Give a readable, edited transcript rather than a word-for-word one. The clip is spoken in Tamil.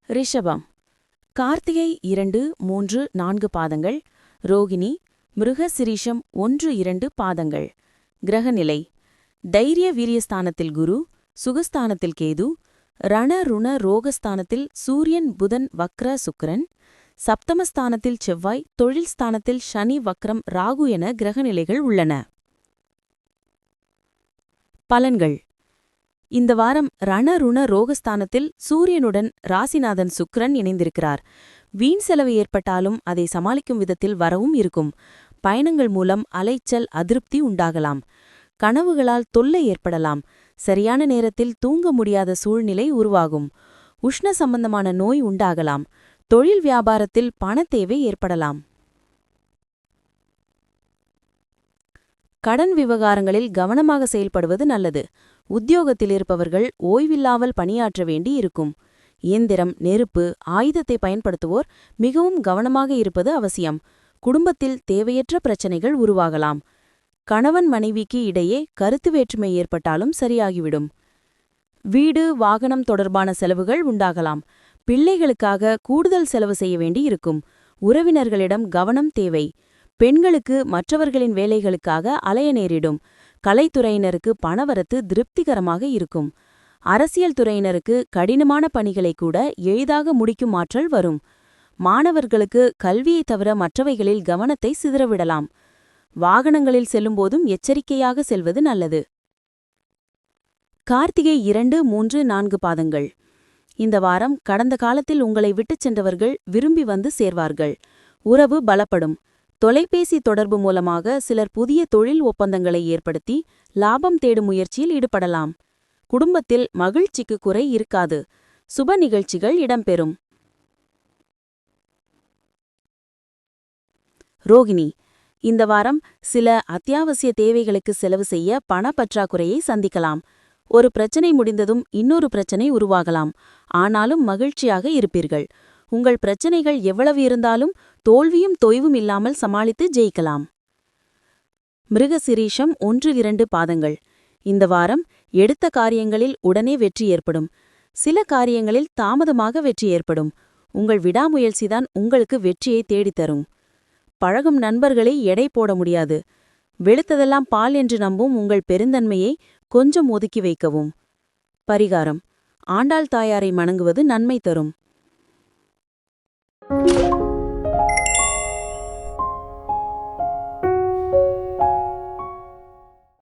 ரிஷபம். கார்த்திகை 2, 3, 4 பாதங்கள். ரோகிணி மிருகசிரீஷம் 1, 2 பாதங்கள். கிரகநிலை: தைரிய வீரியஸ்தானத்தில் குரு, சுகஸ்தானத்தில் கேது, ரண ருண ரோகஸ்தானத்தில் சூரியன் புதன் வக்ர சுக்கிரன், சப்தமஸ்தானத்தில் செவ்வாய், தொழில் ஸ்தானத்தில் சனி வக்ரம் ராகு என கிரகநிலைகள் உள்ளன. பலன்கள்: இந்த வாரம் ரணருண ரோகஸ்தானத்தில் சூரியனுடன் ராசிநாதன் சுக்கிரன் இணைந்திருக்கிறார். வீண் செலவு ஏற்பட்டாலும் அதை சமாளிக்கும் விதத்தில் வரவும் இருக்கும். பயணங்கள் மூலம் அலைச்சல் அதிருப்தி உண்டாகலாம். கனவுகளால் தொல்லை ஏற்படலாம். சரியான நேரத்தில் தூங்க முடியாத சூழ்நிலை உருவாகும். உஷ்ண சம்பந்தமான நோய் உண்டாகலாம். தொழில் வியாபாரத்தில் பணத்தேவை ஏற்படலாம். கடன் விவகாரங்களில் கவனமாக செயல்படுவது நல்லது. உத்தியோகத்தில் இருப்பவர்கள் ஓய்வில்லாமல் பணியாற்ற வேண்டி இருக்கும். இயந்திரம், நெருப்பு, ஆயுதத்தை பயன்படுத்துவோர் மிகவும் கவனமாக இருப்பது அவசியம். குடும்பத்தில் தேவையற்ற பிரச்சனைகள் உருவாகலாம். கணவன் மனைவிக்கு இடையே கருத்து வேற்றுமை ஏற்பட்டாலும் சரியாகிவிடும். வீடு, வாகனம் தொடர்பான செலவுகள் உண்டாகலாம். பிள்ளைகளுக்காக கூடுதல் செலவு செய்ய வேண்டி இருக்கும். உறவினர்களிடம் கவனம் தேவை. பெண்களுக்கு மற்றவர்களின் வேலைகளுக்காக அலைய நேரிடும். கலைத்துறையினருக்கு பணவரத்து திருப்திகரமாக இருக்கும். அரசியல் துறையினருக்கு கடினமான பணிகளை கூட எளிதாக முடிக்கும் ஆற்றல் வரும். மாணவர்களுக்கு கல்வியை தவிர மற்றவைகளில் கவனத்தை சிதறவிடலாம். வாகனங்களில் செல்லும்போதும் எச்சரிக்கையாக செல்வது நல்லது. கார்த்திகை 2, 3, 4 பாதங்கள். இந்த வாரம் கடந்த காலத்தில் உங்களை விட்டுச் சென்றவர்கள் விரும்பி வந்து சேர்வார்கள். உறவு பலப்படும். தொலைபேசி தொடர்பு மூலமாக சிலர் புதிய தொழில் ஒப்பந்தங்களை ஏற்படுத்தி லாபம் தேடும் முயற்சியில் ஈடுபடலாம். குடும்பத்தில் மகிழ்ச்சிக்கு குறை இருக்காது. சுப நிகழ்ச்சிகள் இடம்பெறும். ரோகிணி. இந்த வாரம் சில அத்தியாவசிய தேவைகளுக்கு செலவு செய்ய பண பற்றாக்குறையை சந்திக்கலாம். ஒரு பிரச்சனை முடிந்ததும் இன்னொரு பிரச்சனை உருவாகலாம். ஆனாலும் மகிழ்ச்சியாக இருப்பீர்கள். உங்கள் பிரச்சனைகள் எவ்வளவு இருந்தாலும் தோல்வியும் தொய்வும் இல்லாமல் சமாளித்து ஜெயிக்கலாம். மிருகசிரீஷம் 1, 2 பாதங்கள். இந்த வாரம் எடுத்த காரியங்களில் உடனே வெற்றி ஏற்படும். சில காரியங்களில் தாமதமாக வெற்றி ஏற்படும். உங்கள் விடாமுயற்சிதான் உங்களுக்கு வெற்றியை தேடித்தரும். பழகும் நண்பர்களை எடை போட முடியாது. வெளுத்ததெல்லாம் பால் என்று நம்பும் உங்கள் பெருந்தன்மையை கொஞ்சம் ஒதுக்கி வைக்கவும். பரிகாரம்: ஆண்டாள் தாயாரை வணங்குவது நன்மை தரும்.